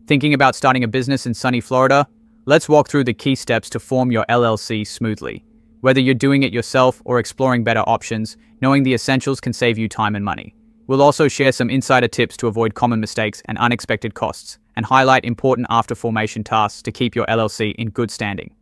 Thinking about starting a business in sunny Florida? Let's walk through the key steps to form your LLC smoothly. Whether you're doing it yourself or exploring better options, knowing the essentials can save you time and money. We'll also share some insider tips to avoid common mistakes and unexpected costs, and highlight important after-formation tasks to keep your LLC in good standing.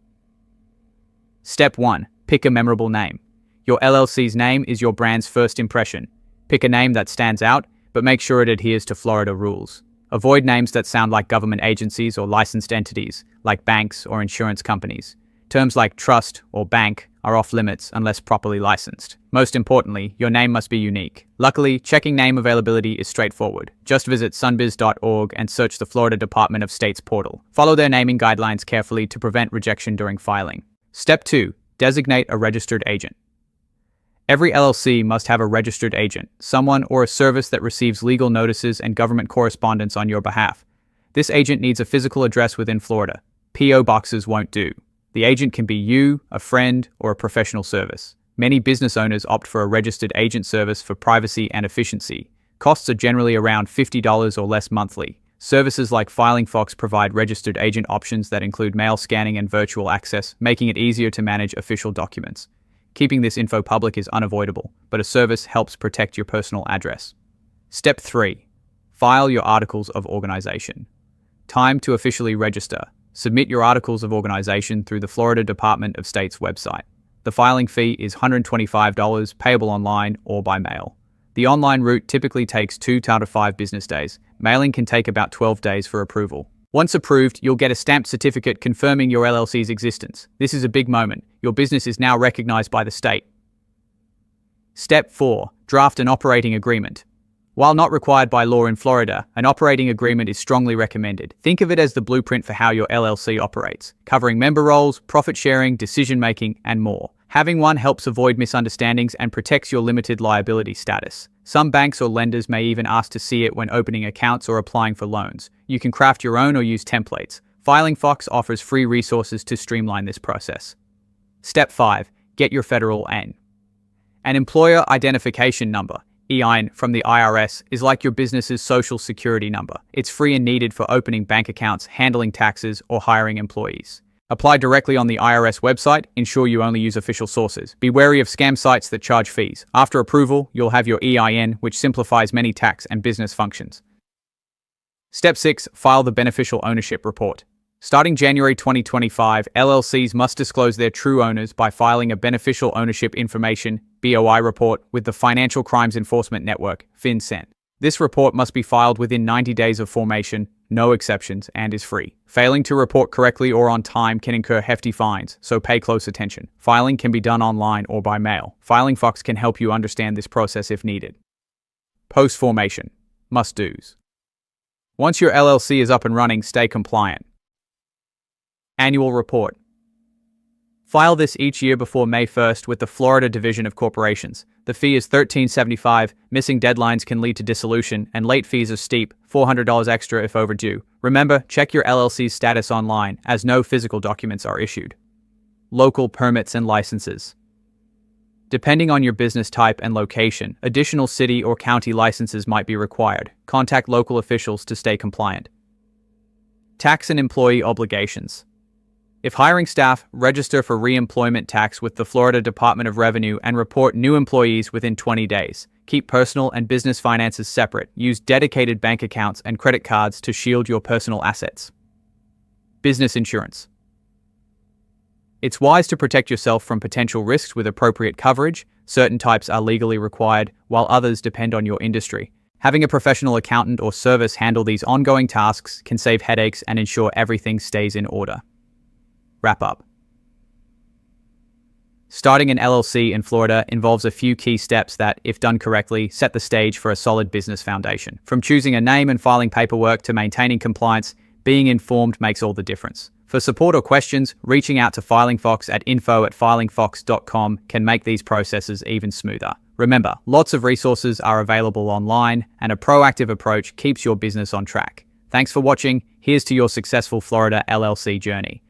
Step 1. Pick a memorable name. Your LLC's name is your brand's first impression. Pick a name that stands out, but make sure it adheres to Florida rules. Avoid names that sound like government agencies or licensed entities, like banks or insurance companies. Terms like trust or bank are off limits unless properly licensed. Most importantly, your name must be unique. Luckily, checking name availability is straightforward. Just visit sunbiz.org and search the Florida Department of State's portal. Follow their naming guidelines carefully to prevent rejection during filing. Step 2. Designate a registered agent. Every LLC must have a registered agent, someone or a service that receives legal notices and government correspondence on your behalf. This agent needs a physical address within Florida. P.O. boxes won't do. The agent can be you, a friend, or a professional service. Many business owners opt for a registered agent service for privacy and efficiency. Costs are generally around $50 or less monthly. Services like FilingFox provide registered agent options that include mail scanning and virtual access, making it easier to manage official documents. Keeping this info public is unavoidable, but a service helps protect your personal address. Step 3. File your articles of organization. Time to officially register. Submit your articles of organization through the Florida Department of State's website. The filing fee is $125, payable online or by mail. The online route typically takes 2 to 5 business days. Mailing can take about 12 days for approval. Once approved, you'll get a stamped certificate confirming your LLC's existence. This is a big moment. Your business is now recognized by the state. Step 4. Draft an operating agreement. While not required by law in Florida, an operating agreement is strongly recommended. Think of it as the blueprint for how your LLC operates, covering member roles, profit sharing, decision-making, and more. Having one helps avoid misunderstandings and protects your limited liability status. Some banks or lenders may even ask to see it when opening accounts or applying for loans. You can craft your own or use templates. FilingFox offers free resources to streamline this process. Step 5. Get your federal EIN. An employer identification number, EIN, from the IRS is like your business's social security number. It's free and needed for opening bank accounts, handling taxes, or hiring employees. Apply directly on the IRS website. Ensure you only use official sources. Be wary of scam sites that charge fees. After approval, you'll have your EIN, which simplifies many tax and business functions. Step 6. File the beneficial ownership report. Starting January 2025, LLCs must disclose their true owners by filing a beneficial ownership information (BOI) report with the Financial Crimes Enforcement Network (FinCEN). This report must be filed within 90 days of formation, no exceptions, and is free. Failing to report correctly or on time can incur hefty fines, so pay close attention. Filing can be done online or by mail. FilingFox can help you understand this process if needed. Post-formation. Must-dos. Once your LLC is up and running, stay compliant. Annual report. File this each year before May 1st with the Florida Division of Corporations. The fee is $13.75, missing deadlines can lead to dissolution, and late fees are steep, $400 extra if overdue. Remember, check your LLC's status online, as no physical documents are issued. Local permits and licenses. Depending on your business type and location, additional city or county licenses might be required. Contact local officials to stay compliant. Tax and employee obligations. If hiring staff, register for re-employment tax with the Florida Department of Revenue and report new employees within 20 days. Keep personal and business finances separate. Use dedicated bank accounts and credit cards to shield your personal assets. Business insurance. It's wise to protect yourself from potential risks with appropriate coverage. Certain types are legally required, while others depend on your industry. Having a professional accountant or service handle these ongoing tasks can save headaches and ensure everything stays in order. Wrap up. Starting an LLC in Florida involves a few key steps that, if done correctly, set the stage for a solid business foundation. From choosing a name and filing paperwork to maintaining compliance, being informed makes all the difference. For support or questions, reaching out to FilingFox at info@filingfox.com can make these processes even smoother. Remember, lots of resources are available online, and a proactive approach keeps your business on track. Thanks for watching. Here's to your successful Florida LLC journey.